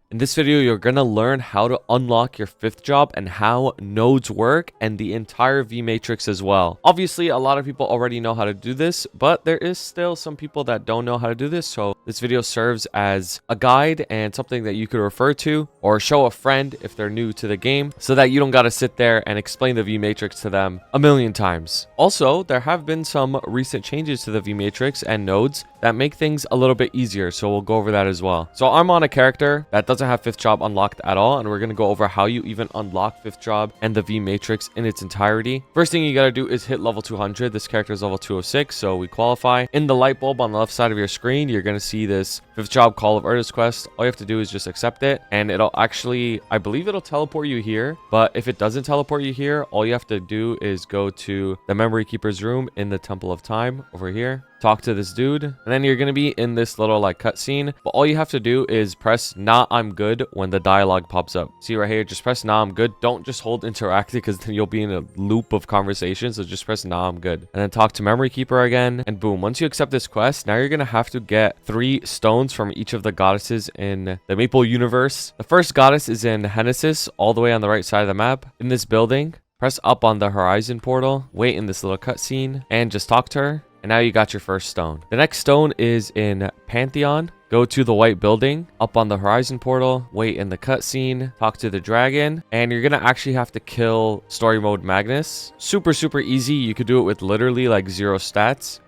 In this video, you're gonna learn how to unlock your 5th job and how nodes work and the entire V matrix as well. Obviously, a lot of people already know how to do this, but there is still some people that don't know how to do this. So this video serves as a guide and something that you could refer to or show a friend if they're new to the game so that you don't gotta sit there and explain the V matrix to them a million times. Also, there have been some recent changes to the V matrix and nodes that make things a little bit easier, so we'll go over that as well. So I'm on a character that doesn't have 5th job unlocked at all, and we're going to go over how you even unlock 5th job and the V matrix in its entirety. First thing you got to do is hit level 200. This character is level 206, so we qualify. In the light bulb on the left side of your screen, you're going to see this 5th job call of artist quest. All you have to do is just accept it, and it'll actually, I believe it'll teleport you here, but if it doesn't teleport you here, all you have to do is go to the memory keeper's room in the Temple of Time over here. Talk to this dude, and then you're gonna be in this little like cutscene, but all you have to do is press nah I'm good when the dialogue pops up. See right here, just press nah I'm good. Don't just hold interactive because then you'll be in a loop of conversation. So just press nah I'm good and then talk to memory keeper again, and boom, once you accept this quest, now you're gonna have to get 3 stones from each of the goddesses in the Maple universe. The first goddess is in Genesis, all the way on the right side of the map in this building. Press up on the horizon portal, wait in this little cutscene, and just talk to her. And now you got your first stone. The next stone is in Pantheon. Go to the white building, up on the horizon portal, wait in the cutscene, talk to the dragon, and you're gonna actually have to kill story mode Magnus. Super easy. You could do it with literally like 0 stats.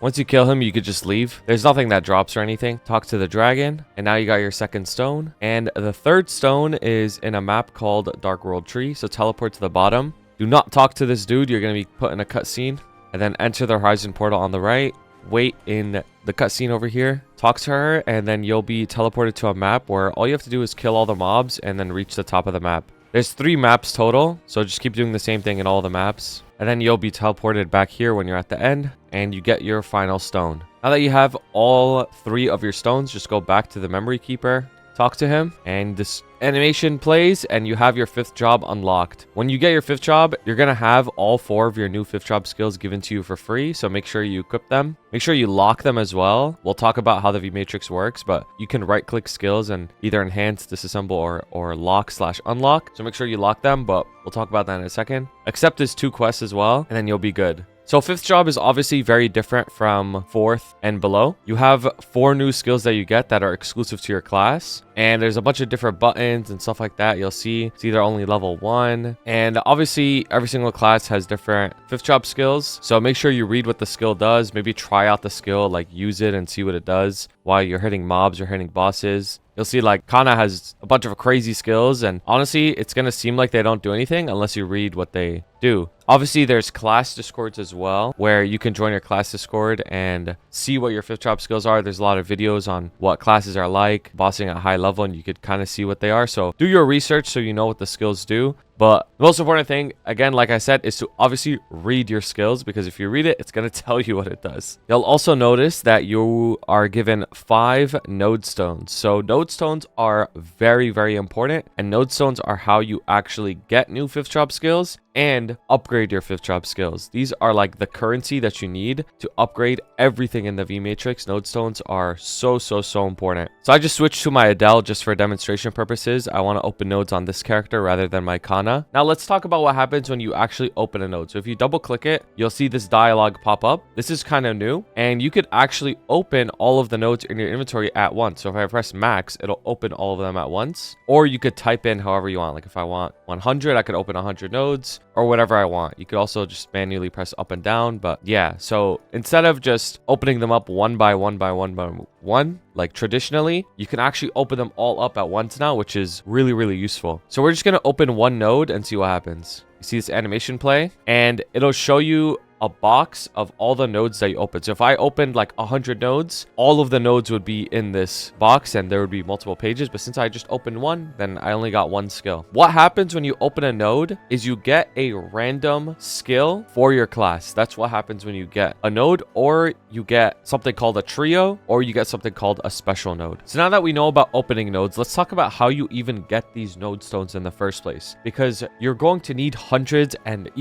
Once you kill him, you could just leave. There's nothing that drops or anything. Talk to the dragon, and now you got your second stone. And the third stone is in a map called Dark World Tree, so teleport to the bottom. Do not talk to this dude. You're gonna be put in a cutscene. And then enter the horizon portal on the right. Wait in the cutscene over here. Talk to her, and then you'll be teleported to a map where all you have to do is kill all the mobs and then reach the top of the map. There's 3 maps total, so just keep doing the same thing in all the maps. And then you'll be teleported back here when you're at the end, and you get your final stone. Now that you have all 3 of your stones, just go back to the memory keeper. Talk to him, and this animation plays, and you have your 5th job unlocked. When you get your 5th job, you're gonna have all 4 of your new 5th job skills given to you for free, so make sure you equip them. Make sure you lock them as well. We'll talk about how the V matrix works, but you can right click skills and either enhance, disassemble, or lock/unlock. So make sure you lock them, but we'll talk about that in a second. Accept his 2 quests as well, and then you'll be good. So 5th job is obviously very different from 4th and below. You have 4 new skills that you get that are exclusive to your class. And there's a bunch of different buttons and stuff like that. You'll see it's either only level 1. And obviously every single class has different 5th job skills. So make sure you read what the skill does. Maybe try out the skill, like use it and see what it does while you're hitting mobs or hitting bosses. You'll see like Kana has a bunch of crazy skills, and honestly, it's going to seem like they don't do anything unless you read what they do. Obviously, there's class discords as well, where you can join your class discord and see what your 5th job skills are. There's a lot of videos on what classes are like, bossing at high level, and you could kind of see what they are. So do your research so you know what the skills do. But the most important thing, again, like I said, is to obviously read your skills, because if you read it, it's going to tell you what it does. You'll also notice that you are given 5 Nodestones. So Nodestones are very important, and Nodestones are how you actually get new 5th job skills and upgrade your 5th job skills. These are like the currency that you need to upgrade everything in the V matrix. Nodestones are so important. So I just switched to my Adele just for demonstration purposes. I want to open nodes on this character rather than my Kana. Now let's talk about what happens when you actually open a node. So if you double click it, you'll see this dialogue pop up. This is kind of new, and you could actually open all of the nodes in your inventory at once. So if I press max, it'll open all of them at once, or you could type in however you want. Like if I want 100, I could open 100 nodes, or whatever I want. You could also just manually press up and down. But yeah, so instead of just opening them up one by one like traditionally, you can actually open them all up at once now, which is really useful. So we're just going to open one node and see what happens. You see this animation play, and it'll show you a box of all the nodes that you open. So if I opened like 100 nodes, all of the nodes would be in this box, and there would be multiple pages. But since I just opened one, then I only got 1 skill. What happens when you open a node is you get a random skill for your class. That's what happens when you get a node, or you get something called a trio, or you get something called a special node. So now that we know about opening nodes, let's talk about how you even get these node stones in the first place, because you're going to need hundreds and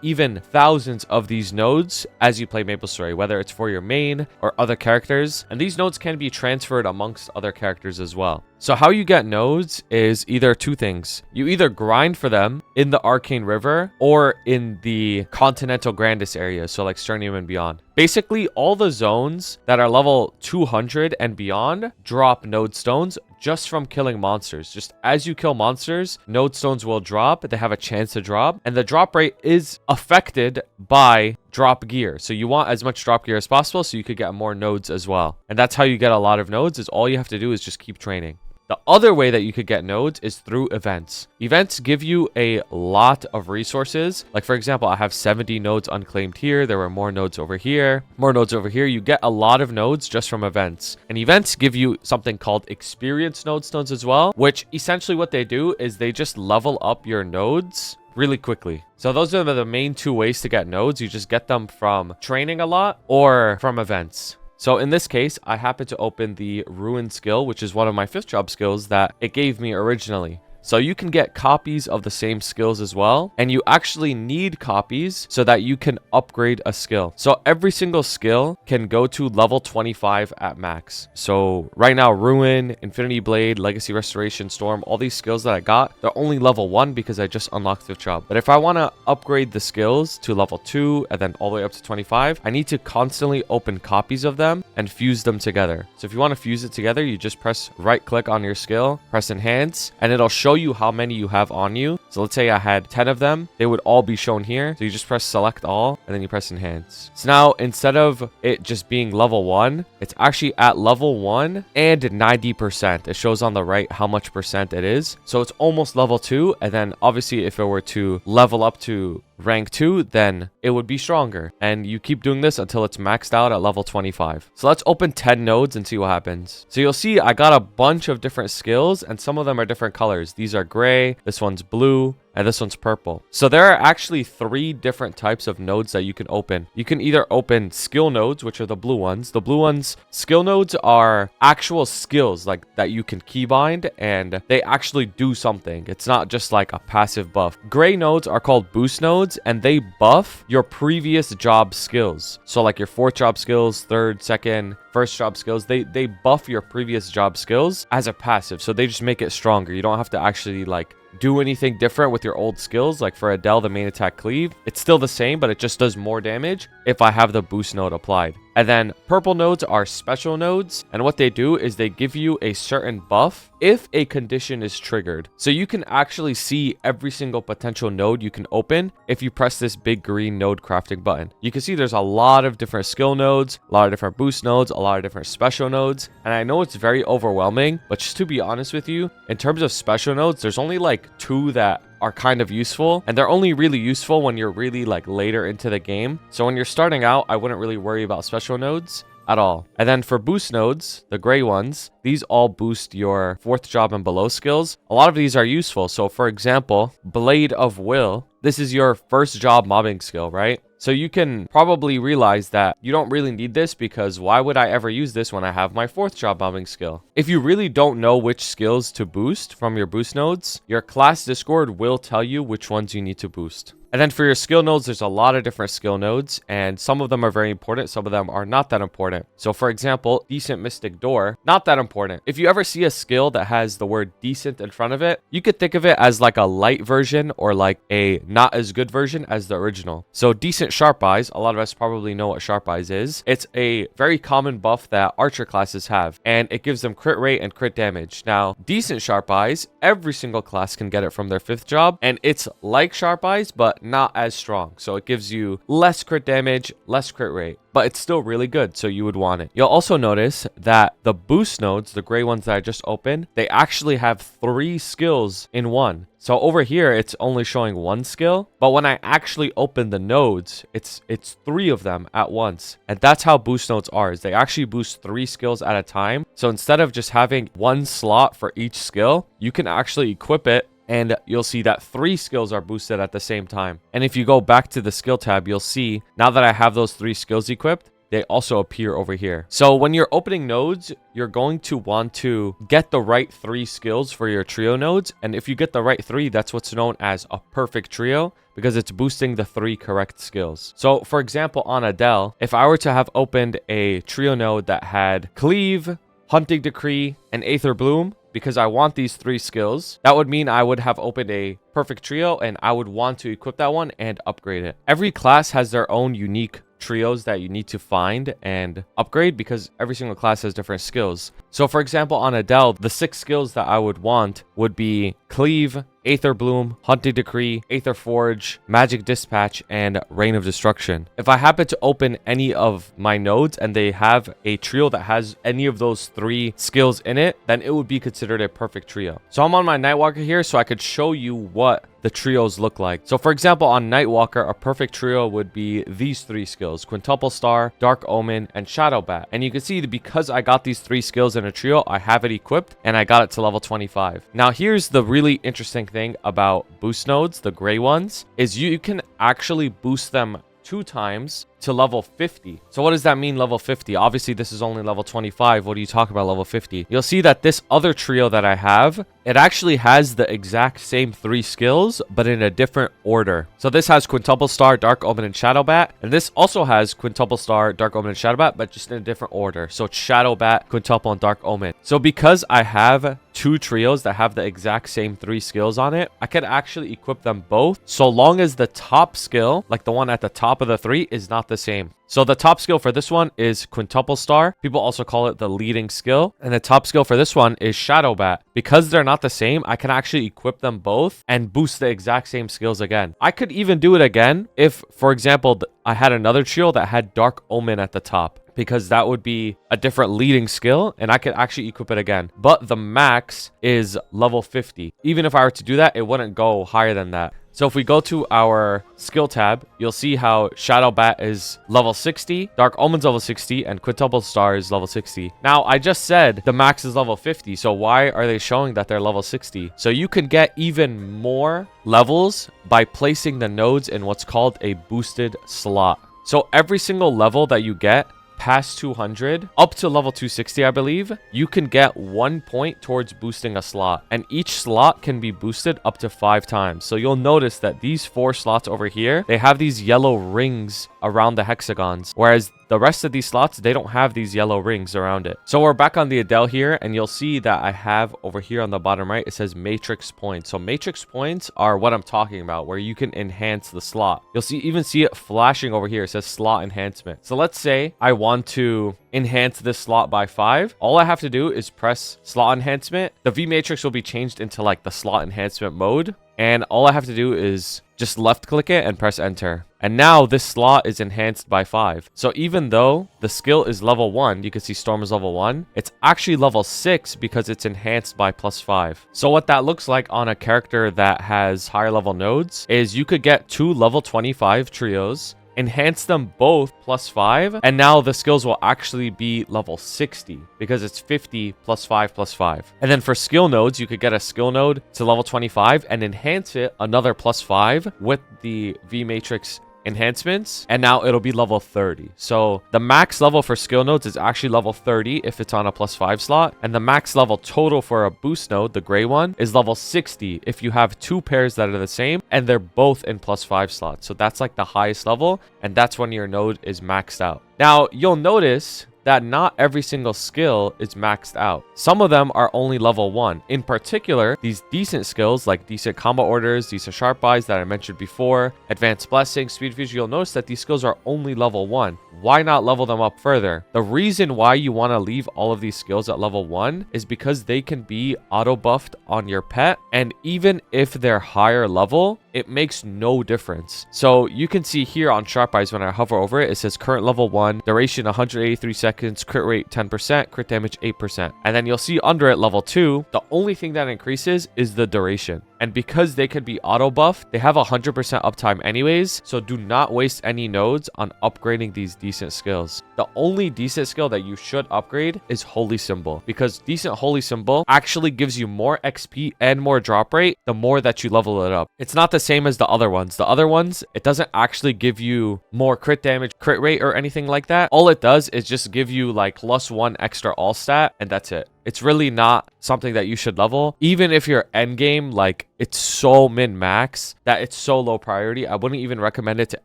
even thousands of these nodes as you play MapleStory, whether it's for your main or other characters, and these nodes can be transferred amongst other characters as well. So how you get nodes is either two things. You either grind for them in the Arcane River or in the Continental Grandis area, so like Sternium and beyond. Basically, all the zones that are level 200 and beyond drop node stones just from killing monsters. Just as you kill monsters, node stones will drop. They have a chance to drop, and the drop rate is affected by drop gear. So you want as much drop gear as possible so you could get more nodes as well. And that's how you get a lot of nodes, is all you have to do is just keep training. The other way that you could get nodes is through events. Events give you a lot of resources. Like for example, I have 70 nodes unclaimed here. There were more nodes over here, more nodes over here. You get a lot of nodes just from events. And events give you something called experience node stones as well, which essentially what they do is they just level up your nodes really quickly. So those are the main two ways to get nodes. You just get them from training a lot or from events. So in this case, I happen to open the Ruin skill, which is one of my 5th job skills that it gave me originally. So you can get copies of the same skills as well. And you actually need copies so that you can upgrade a skill. So every single skill can go to level 25 at max. So right now, Ruin, Infinity Blade, Legacy Restoration, Storm, all these skills that I got, they're only level 1 because I just unlocked 5th job. But if I want to upgrade the skills to level 2 and then all the way up to 25, I need to constantly open copies of them and fuse them together. So if you want to fuse it together, you just press right click on your skill, press enhance, and it'll show you how many you have on you. So let's say I had 10 of them, they would all be shown here. So you just press select all and then you press enhance. So now instead of it just being level 1, it's actually at level 1 and 90%. It shows on the right how much percent it is. So it's almost level 2. And then obviously if it were to level up to rank 2, then it would be stronger. And you keep doing this until it's maxed out at level 25. So let's open 10 nodes and see what happens. So you'll see I got a bunch of different skills and some of them are different colors. These are gray, this one's blue, and this one's purple. So there are actually 3 different types of nodes that you can open. You can either open skill nodes, which are the blue ones. The blue ones, skill nodes are actual skills like that you can keybind and they actually do something. It's not just like a passive buff. Gray nodes are called boost nodes and they buff your previous job skills. So like your 4th job skills, 3rd, 2nd, 1st job skills, they buff your previous job skills as a passive. So they just make it stronger. You don't have to actually like do anything different with your old skills. Like for Adele, the main attack cleave, it's still the same, but it just does more damage if I have the boost node applied. And then purple nodes are special nodes. And what they do is they give you a certain buff if a condition is triggered. So you can actually see every single potential node you can open if you press this big green node crafting button. You can see there's a lot of different skill nodes, a lot of different boost nodes, a lot of different special nodes. And I know it's very overwhelming, but just to be honest with you, in terms of special nodes, there's only like 2 that are kind of useful, and they're only really useful when you're really like later into the game. So when you're starting out, I wouldn't really worry about special nodes at all. And then for boost nodes, the gray ones, these all boost your 4th job and below skills. A lot of these are useful. So for example, Blade of Will, this is your 1st job mobbing skill, right? So you can probably realize that you don't really need this because why would I ever use this when I have my 4th job mobbing skill? If you really don't know which skills to boost from your boost nodes, your class Discord will tell you which ones you need to boost. And then for your skill nodes, there's a lot of different skill nodes, and some of them are very important, some of them are not that important. So for example, Decent Mystic Door, not that important. If you ever see a skill that has the word decent in front of it, you could think of it as like a light version or like a not as good version as the original. So Decent Sharp Eyes, a lot of us probably know what Sharp Eyes is. It's a very common buff that archer classes have, and it gives them crit rate and crit damage. Now, Decent Sharp Eyes, every single class can get it from their 5th job, and it's like Sharp Eyes, but not as strong. So it gives you less crit damage, less crit rate, but it's still really good, so you would want it. You'll also notice that the boost nodes, the gray ones that I just opened, they actually have 3 skills in one. So over here, it's only showing 1 skill, but when I actually open the nodes, it's 3 of them at once. And that's how boost nodes are, is they actually boost 3 skills at a time. So instead of just having 1 slot for each skill, you can actually equip it and you'll see that 3 skills are boosted at the same time. And if you go back to the skill tab, you'll see now that I have those 3 skills equipped, they also appear over here. So when you're opening nodes, you're going to want to get the right 3 skills for your trio nodes. And if you get the right 3, that's what's known as a perfect trio, because it's boosting the 3 correct skills. So for example, on Adele, if I were to have opened a trio node that had Cleave, Hunting Decree, and Aether Bloom, because I want these 3 skills, that would mean I would have opened a perfect trio and I would want to equip that one and upgrade it. Every class has their own unique trios that you need to find and upgrade because every single class has different skills. So for example, on Adele, the 6 skills that I would want would be Cleave, Aether Bloom, Hunting Decree, Aether Forge, Magic Dispatch, and Reign of Destruction. If I happen to open any of my nodes and they have a trio that has any of those 3 skills in it, then it would be considered a perfect trio. So I'm on my Nightwalker here so I could show you what the trios look like. So for example, on Nightwalker, a perfect trio would be these 3 skills: Quintuple Star, Dark Omen, and Shadow Bat. And you can see that because I got these 3 skills in a trio, I have it equipped and I got it to level 25. Now here's the really interesting thing about boost nodes, the gray ones, is you can actually boost them 2 times to level 50. So what does that mean, level 50? Obviously this is only level 25. What are you talking about, level 50? You'll see that this other trio that I have, it actually has the exact same 3 skills but in a different order. So this has Quintuple Star, Dark Omen, and Shadow Bat, and this also has Quintuple Star, Dark Omen, and Shadow Bat, but just in a different order. So it's Shadow Bat, Quintuple, and Dark Omen. So because I have 2 trios that have the exact same 3 skills on it, I could actually equip them both so long as the top skill, like the one at the top of the 3, is not the same. So the top skill for this one is Quintuple Star. People also call it the leading skill. And the top skill for this one is Shadow Bat. Because they're not the same, I can actually equip them both and boost the exact same skills again. I could even do it again if, for example, I had another trio that had Dark Omen at the top, because that would be a different leading skill and I could actually equip it again. But the max is level 50. Even if I were to do that, it wouldn't go higher than that. So if we go to our skill tab, you'll see how Shadow Bat is level 60, Dark Omen's level 60, and Quintuple Star is level 60. Now, I just said the max is level 50, so why are they showing that they're level 60? So you can get even more levels by placing the nodes in what's called a boosted slot. So every single level that you get past 200 up to level 260, I believe, you can get 1 point towards boosting a slot, and each slot can be boosted up to 5 times. So you'll notice that these 4 slots over here, they have these yellow rings around the hexagons, whereas the rest of these slots, they don't have these yellow rings around it. So we're back on the Adele here, and you'll see that I have over here on the bottom right, it says matrix points. So matrix points are what I'm talking about, where you can enhance the slot. You'll even see it flashing over here. It says slot enhancement. So let's say I want to enhance this slot by 5. All I have to do is press slot enhancement. The V matrix will be changed into like the slot enhancement mode, and all I have to do is just left click it and press enter. And now this slot is enhanced by 5. So even though the skill is level 1, you can see Storm is level 1, it's actually level 6 because it's enhanced by +5. So what that looks like on a character that has higher level nodes is you could get 2 level 25 trios, enhance them both +5, and now the skills will actually be level 60 because it's 50 +5 +5. And then for skill nodes, you could get a skill node to level 25 and enhance it another +5 with the V matrix enhancements, and now it'll be level 30. So the max level for skill nodes is actually level 30 if it's on a +5 slot, and the max level total for a boost node, the gray one, is level 60 if you have 2 pairs that are the same and they're both in +5 slots. So that's like the highest level, and that's when your node is maxed out. Now you'll notice that not every single skill is maxed out. Some of them are only level 1. In particular, these decent skills like decent combo orders, decent sharp buys that I mentioned before, advanced blessing, speed fusion, you'll notice that these skills are only level 1. Why not level them up further? The reason why you want to leave all of these skills at level 1 is because they can be auto buffed on your pet, and even if they're higher level, it makes no difference. So you can see here on Sharp Eyes, when I hover over it, it says current level 1, duration 183 seconds, crit rate 10%, crit damage 8%. And then you'll see under it level 2, the only thing that increases is the duration. And because they could be auto buffed, they have 100% uptime anyways, so do not waste any nodes on upgrading these decent skills. The only decent skill that you should upgrade is Holy Symbol, because decent Holy Symbol actually gives you more XP and more drop rate the more that you level it up. It's not the same as the other ones. The other ones, it doesn't actually give you more crit damage, crit rate, or anything like that. All it does is just give you like +1 extra all stat, and that's it. It's really not something that you should level. Even if your end game, like it's so min-max that it's so low priority. I wouldn't even recommend it to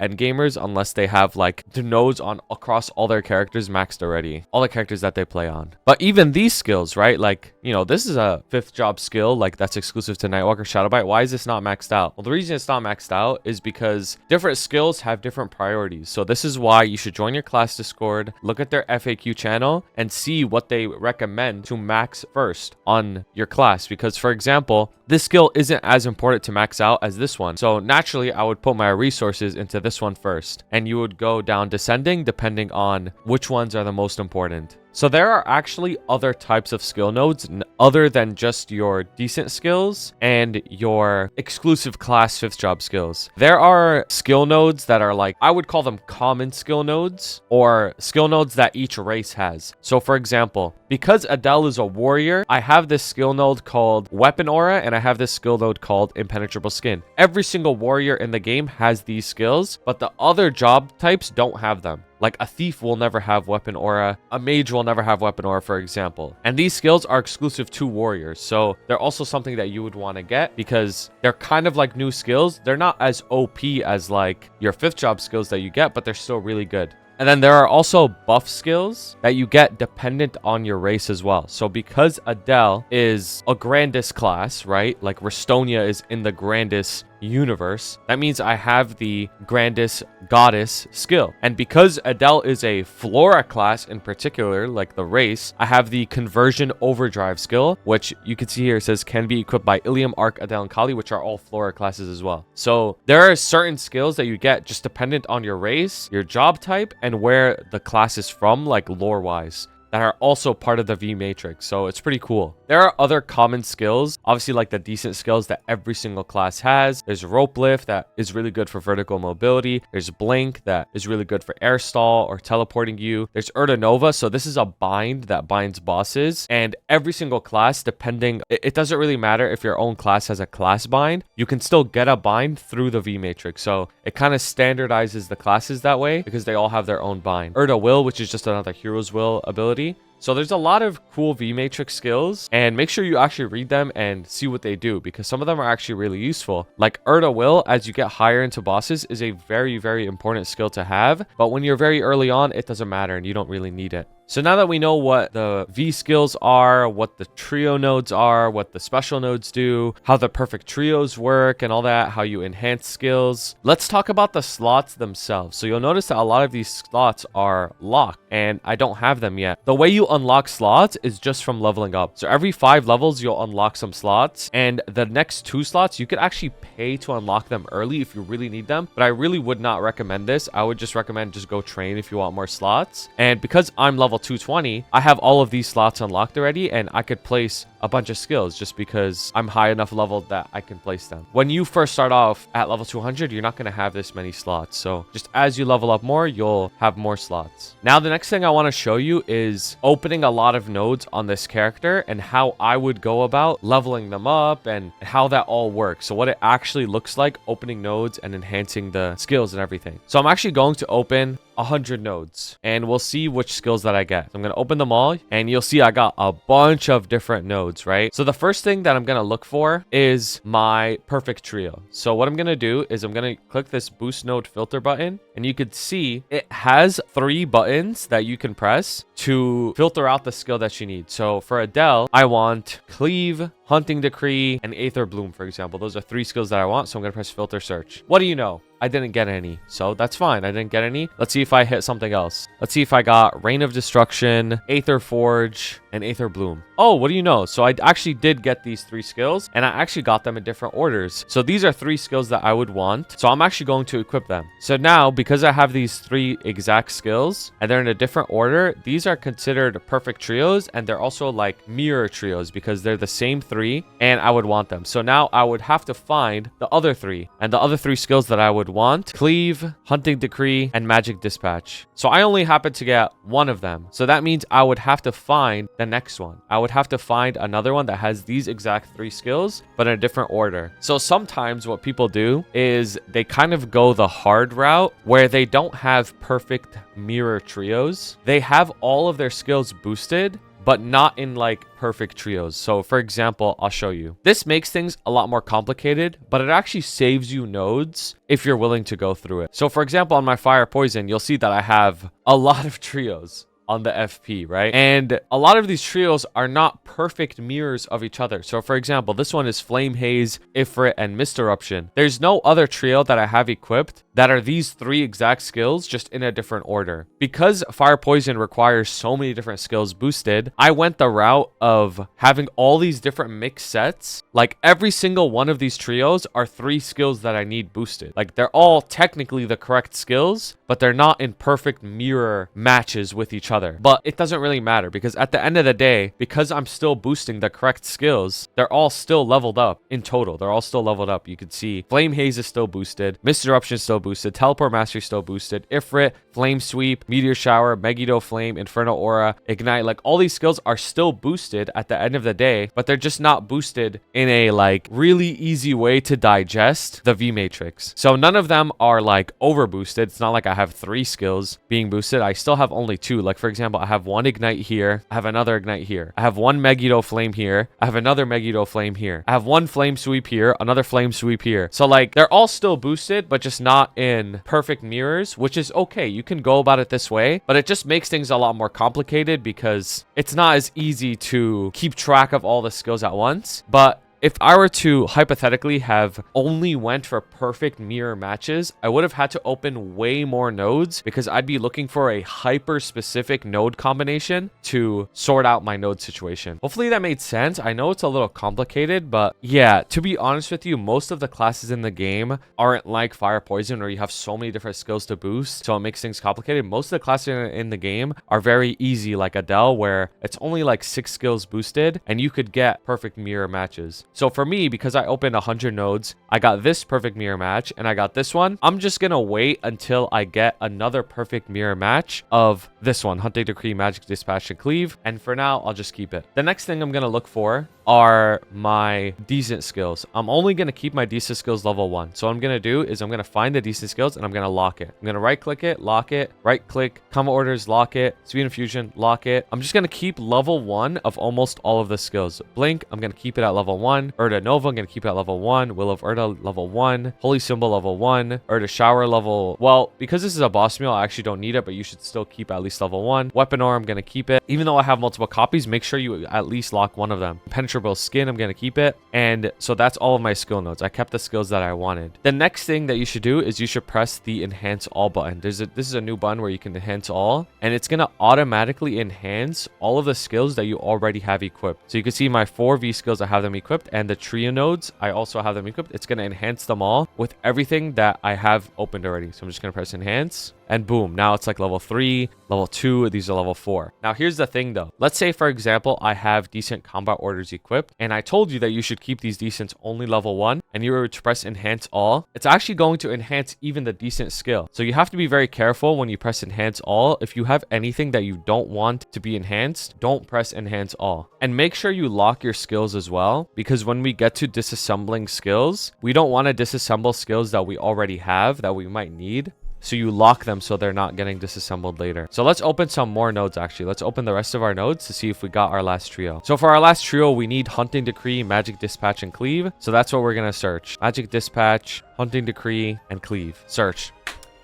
endgamers unless they have like the nodes on across all their characters maxed already, all the characters that they play on. But even these skills, right? Like, you know, this is a 5th job skill, like that's exclusive to Nightwalker Shadowbite. Why is this not maxed out? Well, the reason it's not maxed out is because different skills have different priorities. So this is why you should join your class Discord, look at their FAQ channel, and see what they recommend to max first on your class. Because for example, this skill isn't as important to max out as this one. So naturally, I would put my resources into this one first, and you would go down descending depending on which ones are the most important. So there are actually other types of skill nodes other than just your decent skills and your exclusive class 5th job skills. There are skill nodes that are like, I would call them common skill nodes, or skill nodes that each race has. So for example, because Adele is a warrior, I have this skill node called Weapon Aura, and I have this skill node called Impenetrable Skin. Every single warrior in the game has these skills, but the other job types don't have them. Like a thief will never have Weapon Aura, a mage will never have Weapon Aura, for example. And these skills are exclusive to warriors, so they're also something that you would want to get because they're kind of like new skills. They're not as OP as like your 5th job skills that you get, but they're still really good. And then there are also buff skills that you get dependent on your race as well. So because Adele is a Grandis class, right? Like Restonia is in the Grandis universe, that means I have the Grandis goddess skill. And because Adele is a Flora class in particular, like the race, I have the conversion overdrive skill, which you can see here, it says can be equipped by Ilium, Arc, Adele, and Kali, which are all Flora classes as well. So there are certain skills that you get just dependent on your race, your job type, and where the class is from, like lore wise, that are also part of the V matrix. So it's pretty cool. There are other common skills, obviously like the decent skills that every single class has. There's rope lift that is really good for vertical mobility. There's blink that is really good for air stall or teleporting you. There's Urta Nova. So this is a bind that binds bosses, and every single class, depending, it doesn't really matter if your own class has a class bind, you can still get a bind through the V matrix. So it kind of standardizes the classes that way because they all have their own bind. Urta Will, which is just another hero's will ability. So there's a lot of cool V matrix skills, and make sure you actually read them and see what they do because some of them are actually really useful. Like Urta Will, as you get higher into bosses, is a very, very important skill to have. But when you're very early on, it doesn't matter and you don't really need it. So now that we know what the V skills are, what the trio nodes are, what the special nodes do, how the perfect trios work and all that, how you enhance skills, let's talk about the slots themselves. So you'll notice that a lot of these slots are locked and I don't have them yet. The way you unlock slots is just from leveling up. So every 5 levels, you'll unlock some slots, and the next 2 slots, you could actually pay to unlock them early if you really need them. But I really would not recommend this. I would just recommend just go train if you want more slots. And because I'm level 220, I have all of these slots unlocked already, and I could place a bunch of skills just because I'm high enough leveled that I can place them. When you first start off at level 200, you're not going to have this many slots. So just as you level up more, you'll have more slots. Now, the next thing I want to show you is opening a lot of nodes on this character and how I would go about leveling them up and how that all works. So what it actually looks like opening nodes and enhancing the skills and everything. So I'm actually going to open 100 nodes and we'll see which skills that I get. So I'm going to open them all and you'll see I got a bunch of different nodes, right? So the first thing that I'm going to look for is my perfect trio. So what I'm going to do is I'm going to click this boost node filter button, and you could see it has 3 buttons that you can press to filter out the skill that you need. So for Adele, I want Cleave, Hunting Decree, and Aether Bloom, for example. Those are 3 skills that I want. So I'm going to press filter search. What do you know? I didn't get any, so that's fine. I didn't get any. Let's see if I hit something else. Let's see if I got Reign of Destruction, Aether Forge, and Aether Bloom. Oh, what do you know? So I actually did get these 3 skills, and I actually got them in different orders. So these are 3 skills that I would want. So I'm actually going to equip them. So now, because I have these 3 exact skills, and they're in a different order, these are considered perfect trios, and they're also like mirror trios because they're the same 3, and I would want them. So now I would have to find the other 3, and the other 3 skills that I would want: Cleave, Hunting Decree, and Magic Dispatch. So I only happen to get 1 of them. So that means I would have to find the next one. I would have to find another one that has these exact 3 skills, but in a different order. So sometimes what people do is they kind of go the hard route where they don't have perfect mirror trios. They have all of their skills boosted, but not in like perfect trios. So for example, I'll show you. This makes things a lot more complicated, but it actually saves you nodes if you're willing to go through it. So for example, on my fire poison, you'll see that I have a lot of trios on the FP, right? And a lot of these trios are not perfect mirrors of each other. So for example, this one is Flame Haze, Ifrit, and Mist Eruption. There's no other trio that I have equipped that are these 3 exact skills, just in a different order. Because Fire Poison requires so many different skills boosted, I went the route of having all these different mix sets. Like every single one of these trios are 3 skills that I need boosted. Like they're all technically the correct skills, but they're not in perfect mirror matches with each other. But it doesn't really matter, because at the end of the day, because I'm still boosting the correct skills, they're all still leveled up in total. They're all still leveled up. You can see Flame Haze is still boosted, Mist Eruption is still boosted, Teleport Mastery is still boosted, Ifrit, Flame Sweep, Meteor Shower, Megiddo Flame, Inferno Aura, Ignite, like all these skills are still boosted at the end of the day, but they're just not boosted in a like really easy way to digest the V Matrix. So none of them are like over boosted. It's not like I have 3 skills being boosted. I still have only 2. Like for example, I have 1 Ignite here, I have another Ignite here, I have 1 Megiddo Flame here, I have another Megiddo Flame here, I have 1 Flame Sweep here, another Flame Sweep here. So like they're all still boosted, but just not in perfect mirrors, which is okay. You can go about it this way, but it just makes things a lot more complicated because it's not as easy to keep track of all the skills at once. But if I were to hypothetically have only went for perfect mirror matches, I would have had to open way more nodes because I'd be looking for a hyper specific node combination to sort out my node situation. Hopefully that made sense. I know it's a little complicated, but yeah, to be honest with you, most of the classes in the game aren't like Fire Poison where you have so many different skills to boost, so it makes things complicated. Most of the classes in the game are very easy, like Adele, where it's only like 6 skills boosted and you could get perfect mirror matches. So for me, because I opened 100 nodes, I got this perfect mirror match and I got this one. I'm just gonna wait until I get another perfect mirror match of this one, Hunting Decree, Magic Dispatch, and Cleave. And for now, I'll just keep it. The next thing I'm gonna look for are my decent skills. I'm only going to keep my decent skills level 1. So what I'm going to do is I'm going to find the decent skills and I'm going to lock it. I'm going to right click it, lock it, right click, combo orders, lock it, speed infusion, lock it. I'm just going to keep level 1 of almost all of the skills. Blink, I'm going to keep it at level 1. Urda Nova, I'm going to keep it at level 1. Will of Urda, level 1. Holy Symbol, level 1. Urda Shower, level... Well, because this is a boss meal, I actually don't need it, but you should still keep at least level 1. Weapon Aura, I'm going to keep it. Even though I have multiple copies, make sure you at least lock one of them. Skin, I'm going to keep it. And so that's all of my skill nodes. I kept the skills that I wanted. The next thing that you should do is you should press the enhance all button. This is a new button where you can enhance all, and it's going to automatically enhance all of the skills that you already have equipped. So you can see my 4 V skills, I have them equipped, and the trio nodes, I also have them equipped. It's going to enhance them all with everything that I have opened already. So I'm just going to press enhance. And boom, now it's like level 3, level 2, these are level 4. Now here's the thing though. Let's say for example, I have decent combat orders equipped and I told you that you should keep these decents only level 1 and you were to press enhance all. It's actually going to enhance even the decent skill. So you have to be very careful when you press enhance all. If you have anything that you don't want to be enhanced, don't press enhance all. And make sure you lock your skills as well, because when we get to disassembling skills, we don't want to disassemble skills that we already have that we might need. So you lock them so they're not getting disassembled later. So let's open some more nodes actually. Let's open the rest of our nodes to see if we got our last trio. So for our last trio, we need Hunting Decree, Magic Dispatch, and Cleave. So that's what we're going to search. Magic Dispatch, Hunting Decree, and Cleave. Search.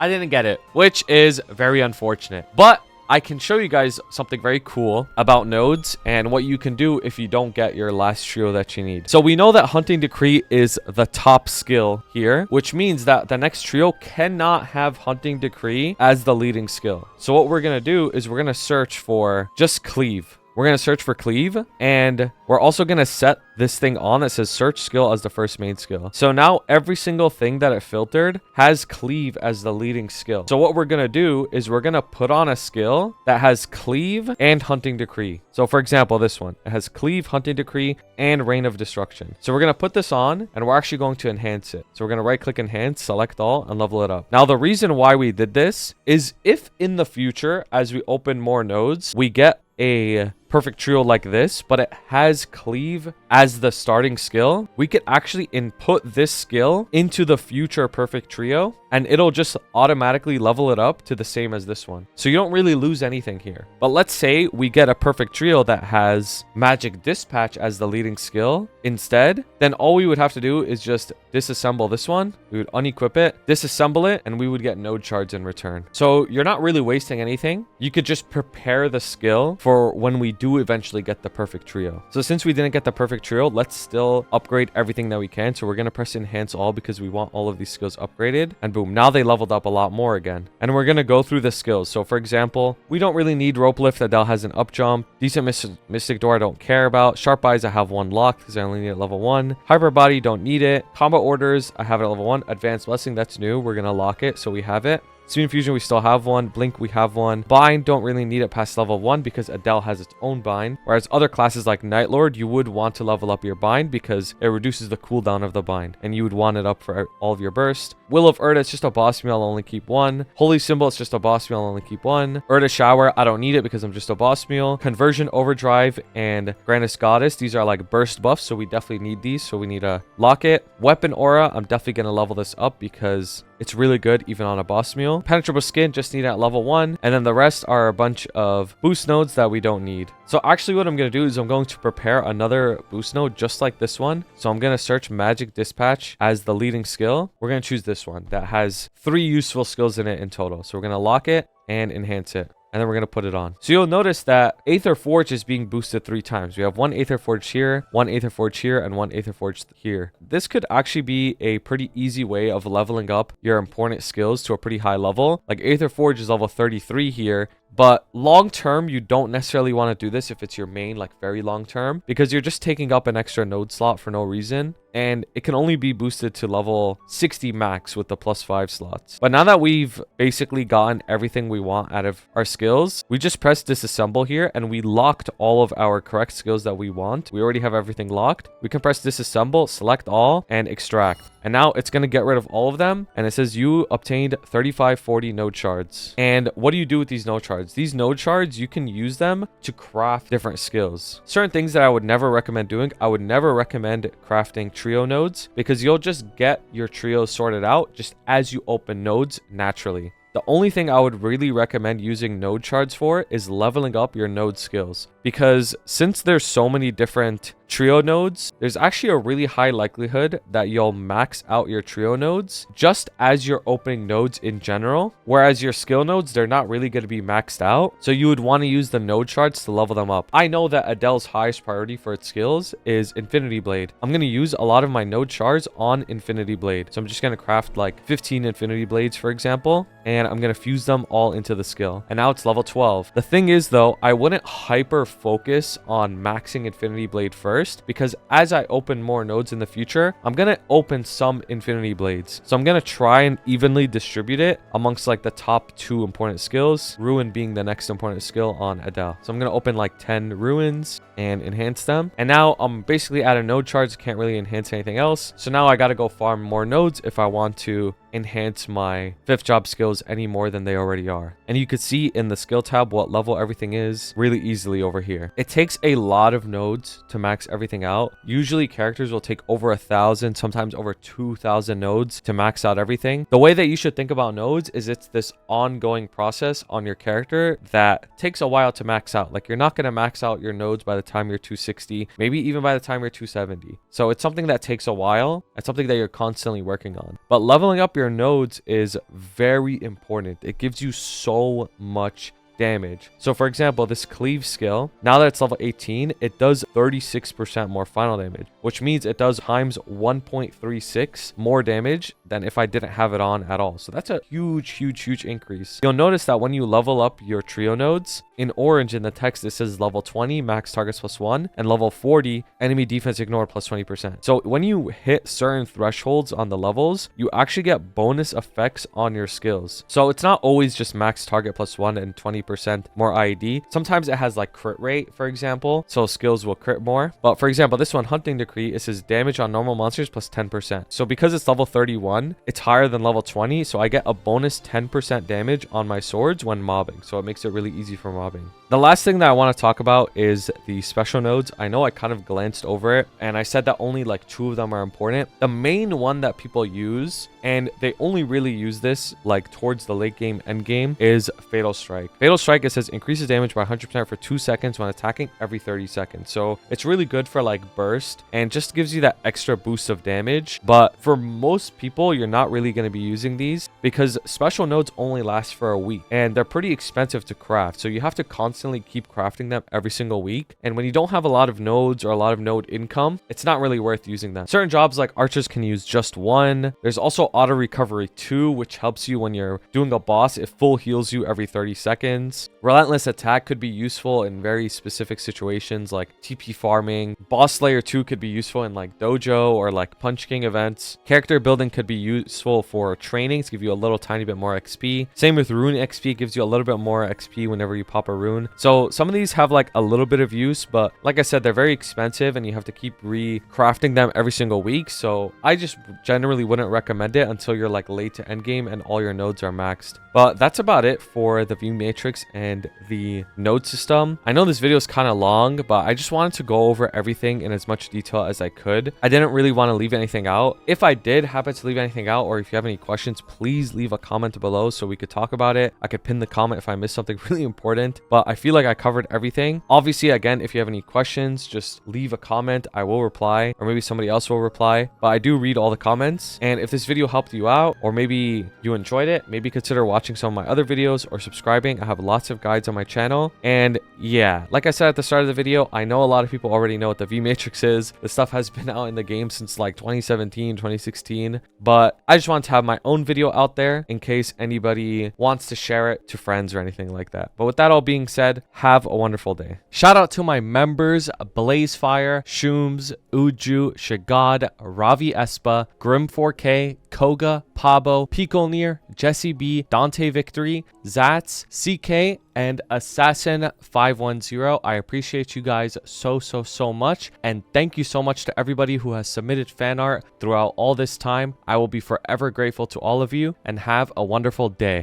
I didn't get it, which is very unfortunate. But I can show you guys something very cool about nodes and what you can do if you don't get your last trio that you need. So we know that Hunting Decree is the top skill here, which means that the next trio cannot have Hunting Decree as the leading skill. So what we're going to do is we're going to search for just Cleave. We're going to search for Cleave, and we're also going to set this thing on that says search skill as the first main skill. So now every single thing that it filtered has Cleave as the leading skill. So what we're going to do is we're going to put on a skill that has Cleave and Hunting Decree. So for example, this one, it has Cleave, Hunting Decree, and Reign of Destruction. So we're going to put this on and we're actually going to enhance it. So we're going to right click enhance, select all, and level it up. Now the reason why we did this is if in the future, as we open more nodes, we get a perfect trio like this, but it has cleave as the starting skill, we could actually input this skill into the future perfect trio, and it'll just automatically level it up to the same as this one. So you don't really lose anything here. But let's say we get a perfect trio that has magic dispatch as the leading skill instead, then all we would have to do is just disassemble this one. We would unequip it, disassemble it, and we would get node shards in return. So you're not really wasting anything. You could just prepare the skill for when we do eventually get the perfect trio. So since we didn't get the perfect trio, let's still upgrade everything that we can. So we're going to press enhance all because we want all of these skills upgraded, and boom, now they leveled up a lot more again. And we're going to go through the skills. So for example, we don't really need rope lift. Adele has an up jump. Decent mystic door I don't care about. Sharp eyes I have one locked because I only need it level 1. Hyper body don't need it. Combo orders I have it at level 1. Advanced blessing, that's new. We're going to lock it so we have it. Speed Infusion, we still have one. Blink, we have one. Bind, don't really need it past level 1 because Adele has its own bind. Whereas other classes like Night Lord, you would want to level up your bind because it reduces the cooldown of the bind. And you would want it up for all of your burst. Will of Urda, it's just a boss meal, I'll only keep 1. Holy Symbol, it's just a boss meal, I'll only keep 1. Urda Shower, I don't need it because I'm just a boss meal. Conversion, Overdrive, and Grandest Goddess, these are like burst buffs, so we definitely need these. So we need to lock it. Weapon Aura, I'm definitely going to level this up because it's really good even on a boss meal. Penetrable Skin, just need it at level 1. And then the rest are a bunch of boost nodes that we don't need. So actually what I'm going to do is I'm going to prepare another boost node just like this one. So I'm going to search Magic Dispatch as the leading skill. We're going to choose this one that has 3 useful skills in it in total. So we're going to lock it and enhance it. And then we're going to put it on. So you'll notice that Aether Forge is being boosted 3 times. We have 1 Aether Forge here, 1 Aether Forge here, and 1 Aether Forge here. This could actually be a pretty easy way of leveling up your important skills to a pretty high level. Like Aether Forge is level 33 here. But long term, you don't necessarily want to do this if it's your main, like very long term, because you're just taking up an extra node slot for no reason. And it can only be boosted to level 60 max with the +5 slots. But now that we've basically gotten everything we want out of our skills, we just press disassemble here and we locked all of our correct skills that we want. We already have everything locked. We can press disassemble, select all, and extract. And now it's going to get rid of all of them. And it says you obtained 3540 node shards. And what do you do with these node shards? These node shards, you can use them to craft different skills. Certain things that I would never recommend doing. I would never recommend crafting trio nodes because you'll just get your trio sorted out just as you open nodes naturally. The only thing I would really recommend using node shards for is leveling up your node skills. Because since there's so many different trio nodes, there's actually a really high likelihood that you'll max out your trio nodes just as you're opening nodes in general. Whereas your skill nodes, they're not really going to be maxed out. So you would want to use the node shards to level them up. I know that Adele's highest priority for its skills is Infinity Blade. I'm going to use a lot of my node shards on Infinity Blade. So I'm just going to craft like 15 Infinity Blades, for example. And I'm going to fuse them all into the skill. And now it's level 12. The thing is though, I wouldn't hyper focus on maxing Infinity Blade first, because as I open more nodes in the future, I'm going to open some Infinity Blades. So I'm going to try and evenly distribute it amongst like the top 2 important skills, Ruin being the next important skill on Adele. So I'm going to open like 10 Ruins and enhance them. And now I'm basically out of node shards, can't really enhance anything else. So now I got to go farm more nodes if I want to enhance my 5th job skills any more than they already are. And you could see in the skill tab what level everything is really easily over here. It takes a lot of nodes to max everything out. Usually characters will take over 1,000, sometimes over 2,000 nodes to max out everything. The way that you should think about nodes is it's this ongoing process on your character that takes a while to max out. Like you're not going to max out your nodes by the time you're 260, maybe even by the time you're 270. So it's something that takes a while. It's something that you're constantly working on. But leveling up your nodes is very important. It gives you so much damage. So for example, this cleave skill, now that it's level 18, it does 36% more final damage, which means it does times 1.36 more damage than if I didn't have it on at all. So that's a huge increase. You'll notice that when you level up your trio nodes, in orange in the text it says level 20 max targets +1 and level 40 enemy defense ignored +20%. So when you hit certain thresholds on the levels, you actually get bonus effects on your skills. So it's not always just max target +1 and 20% more IED. Sometimes it has like crit rate, for example, so skills will crit more. But for example, this one, Hunting Decree, it says damage on normal monsters +10%. So because it's level 31, it's higher than level 20, so I get a bonus 10% damage on my swords when mobbing. So it makes it really easy for mobbing. The last thing that I want to talk about is the special nodes. I know I kind of glanced over it and I said that only like 2 of them are important. The main one that people use, and they only really use this like towards the late game end game, is Fatal Strike. Fatal Strike, it says increases damage by 100% for 2 seconds when attacking every 30 seconds. So it's really good for like burst and just gives you that extra boost of damage. But for most people, you're not really going to be using these because special nodes only last for a week and they're pretty expensive to craft. So you have to constantly keep crafting them every single week. And when you don't have a lot of nodes or a lot of node income, it's not really worth using them. Certain jobs like archers can use just 1. There's also auto recovery 2, which helps you when you're doing a boss. It full heals you every 30 seconds. Relentless attack could be useful in very specific situations like TP farming. Boss Slayer 2 could be useful in like dojo or like Punch King events. Character building could be useful for training to give you a little tiny bit more XP. Same with rune XP, gives you a little bit more XP whenever you pop a rune. So some of these have like a little bit of use, but like I said, they're very expensive and you have to keep recrafting them every single week. So I just generally wouldn't recommend it until you're like late to end game and all your nodes are maxed. But that's about it for the view matrix and the node system. I know this video is kind of long, but I just wanted to go over everything in as much detail as I could. I didn't really want to leave anything out. If I did happen to leave anything out, or if you have any questions, please leave a comment below so we could talk about it. I could pin the comment if I missed something really important, but I feel like I covered everything. Obviously, again, if you have any questions, just leave a comment. I will reply, or maybe somebody else will reply, but I do read all the comments. And if this video helped you out, or maybe you enjoyed it, maybe consider watching some of my other videos or subscribing. I have lots of guides on my channel. And yeah, like I said at the start of the video, I know a lot of people already know what the V matrix is. This stuff has been out in the game since like 2017, 2016, but I just want to have my own video out there in case anybody wants to share it to friends or anything like that. But with that all being said, have a wonderful day. Shout out to my members, Blazefire, Shooms, Uju, Shagad, Ravi Espa, Grim 4K, Koga, Pabo, Picolnir, Jesse B, Dante Victory, Zats, CK, and Assassin 510. I appreciate you guys so much, and thank you so much to everybody who has submitted fan art throughout all this time. I will be forever grateful to all of you, and have a wonderful day.